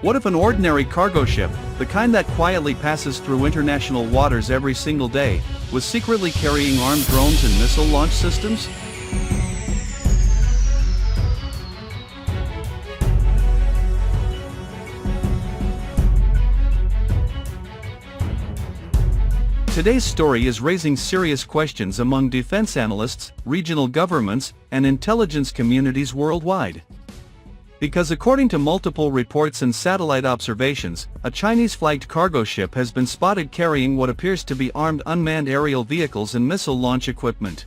What if an ordinary cargo ship, the kind that quietly passes through international waters every single day, was secretly carrying armed drones and missile launch systems? Today's story is raising serious questions among defense analysts, regional governments, and intelligence communities worldwide. Because according to multiple reports and satellite observations, a Chinese-flagged cargo ship has been spotted carrying what appears to be armed unmanned aerial vehicles and missile launch equipment.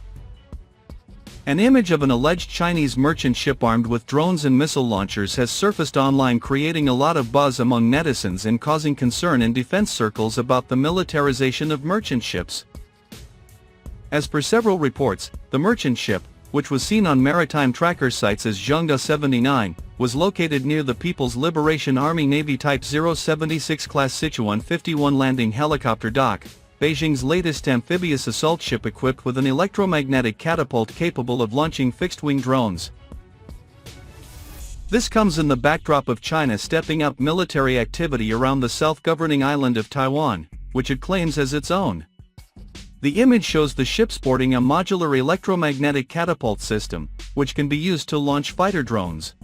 An image of an alleged Chinese merchant ship armed with drones and missile launchers has surfaced online, creating a lot of buzz among netizens and causing concern in defense circles about the militarization of merchant ships. As per several reports, the merchant ship, which was seen on maritime tracker sites as Zhengda 79, was located near the People's Liberation Army Navy Type 076 class Sichuan 51 landing helicopter dock, Beijing's latest amphibious assault ship equipped with an electromagnetic catapult capable of launching fixed-wing drones. This comes in the backdrop of China stepping up military activity around the self-governing island of Taiwan, which it claims as its own. The image shows the ship sporting a modular electromagnetic catapult system, which can be used to launch fighter drones.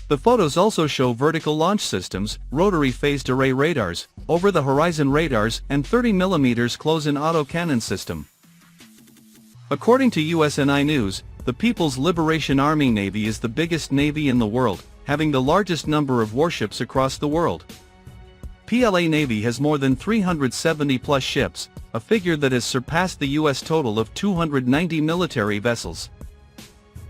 The photos also show vertical launch systems, rotary phased array radars, over-the-horizon radars, and 30mm close-in autocannon system. According to USNI News, the People's Liberation Army Navy is the biggest navy in the world, having the largest number of warships across the world. PLA Navy has more than 370-plus ships, a figure that has surpassed the U.S. total of 290 military vessels.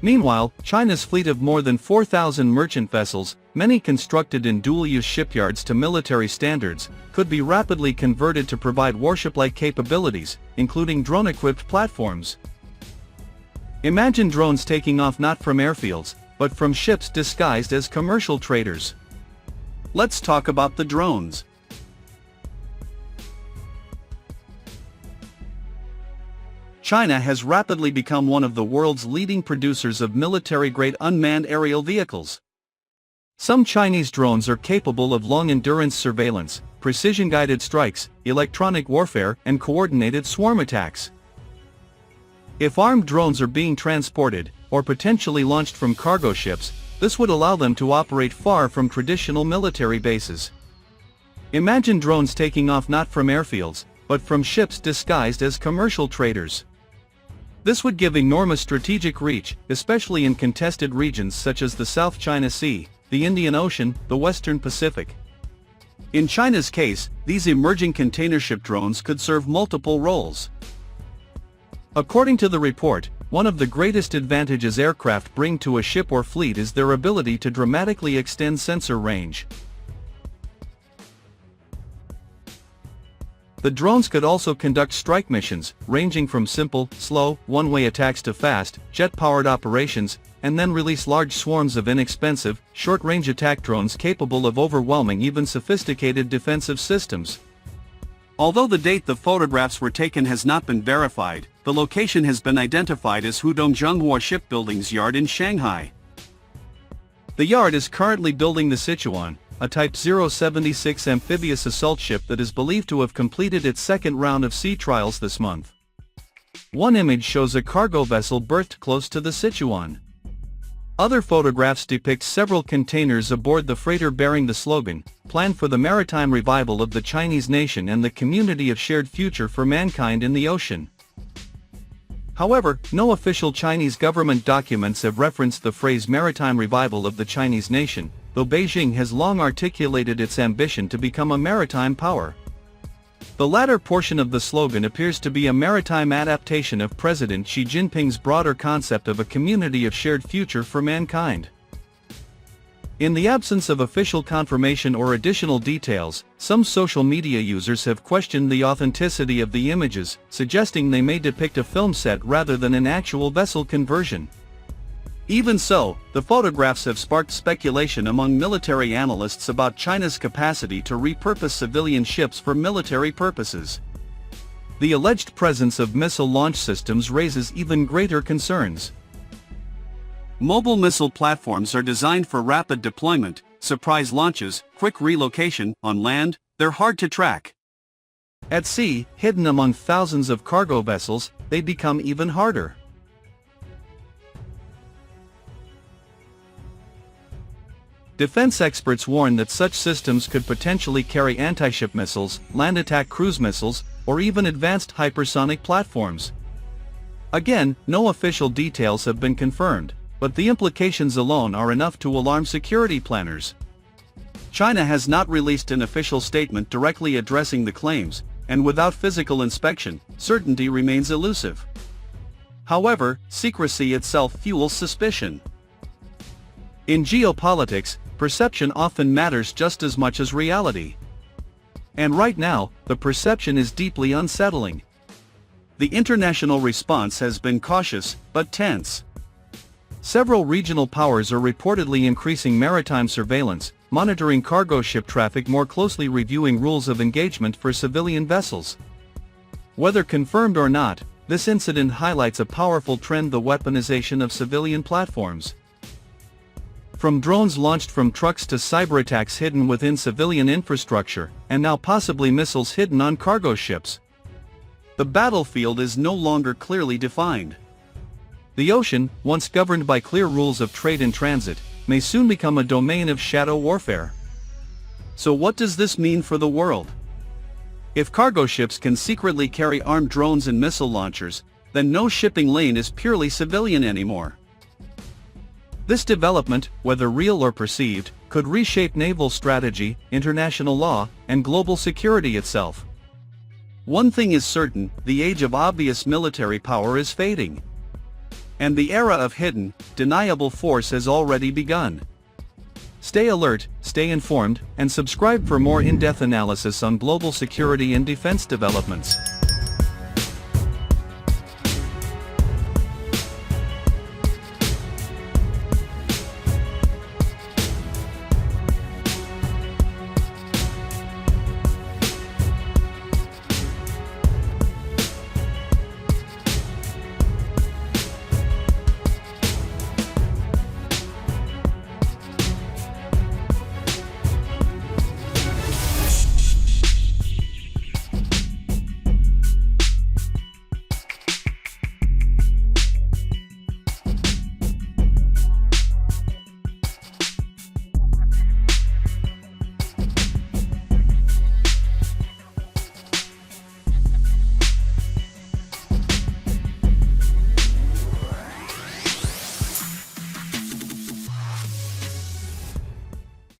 Meanwhile, China's fleet of more than 4,000 merchant vessels, many constructed in dual-use shipyards to military standards, could be rapidly converted to provide warship-like capabilities, including drone-equipped platforms. Imagine drones taking off not from airfields, but from ships disguised as commercial traders. Let's talk about the drones. China has rapidly become one of the world's leading producers of military-grade unmanned aerial vehicles. Some Chinese drones are capable of long-endurance surveillance, precision-guided strikes, electronic warfare, and coordinated swarm attacks. If armed drones are being transported, or potentially launched from cargo ships, this would allow them to operate far from traditional military bases. Imagine drones taking off not from airfields, but from ships disguised as commercial traders. This would give enormous strategic reach, especially in contested regions such as the South China Sea, the Indian Ocean, the Western Pacific. In China's case, these emerging container ship drones could serve multiple roles. According to the report, one of the greatest advantages aircraft bring to a ship or fleet is their ability to dramatically extend sensor range. The drones could also conduct strike missions, ranging from simple, slow, one-way attacks to fast, jet-powered operations, and then release large swarms of inexpensive, short-range attack drones capable of overwhelming even sophisticated defensive systems. Although the date the photographs were taken has not been verified, the location has been identified as Hudong Zhenghua Shipbuilding's yard in Shanghai. The yard is currently building the Sichuan, a Type 076 amphibious assault ship that is believed to have completed its second round of sea trials this month. One image shows a cargo vessel berthed close to the Sichuan. Other photographs depict several containers aboard the freighter bearing the slogan, "Plan for the maritime revival of the Chinese nation and the community of shared future for mankind in the ocean." However, no official Chinese government documents have referenced the phrase maritime revival of the Chinese nation, though Beijing has long articulated its ambition to become a maritime power. The latter portion of the slogan appears to be a maritime adaptation of President Xi Jinping's broader concept of a community of shared future for mankind. In the absence of official confirmation or additional details, some social media users have questioned the authenticity of the images, suggesting they may depict a film set rather than an actual vessel conversion. Even so, the photographs have sparked speculation among military analysts about China's capacity to repurpose civilian ships for military purposes. The alleged presence of missile launch systems raises even greater concerns. Mobile missile platforms are designed for rapid deployment, surprise launches, quick relocation. On land, they're hard to track. At sea, hidden among thousands of cargo vessels, they become even harder. Defense experts warn that such systems could potentially carry anti-ship missiles, land attack cruise missiles, or even advanced hypersonic platforms. Again, no official details have been confirmed, but the implications alone are enough to alarm security planners. China has not released an official statement directly addressing the claims, and without physical inspection, certainty remains elusive. However, secrecy itself fuels suspicion. In geopolitics, perception often matters just as much as reality. And right now, the perception is deeply unsettling. The international response has been cautious, but tense. Several regional powers are reportedly increasing maritime surveillance, monitoring cargo ship traffic more closely, reviewing rules of engagement for civilian vessels. Whether confirmed or not, this incident highlights a powerful trend: the weaponization of civilian platforms. From drones launched from trucks to cyberattacks hidden within civilian infrastructure, and now possibly missiles hidden on cargo ships. The battlefield is no longer clearly defined. The ocean, once governed by clear rules of trade and transit, may soon become a domain of shadow warfare. So what does this mean for the world? If cargo ships can secretly carry armed drones and missile launchers, then no shipping lane is purely civilian anymore. This development, whether real or perceived, could reshape naval strategy, international law, and global security itself. One thing is certain: the age of obvious military power is fading. And the era of hidden, deniable force has already begun. Stay alert, stay informed, and subscribe for more in-depth analysis on global security and defense developments.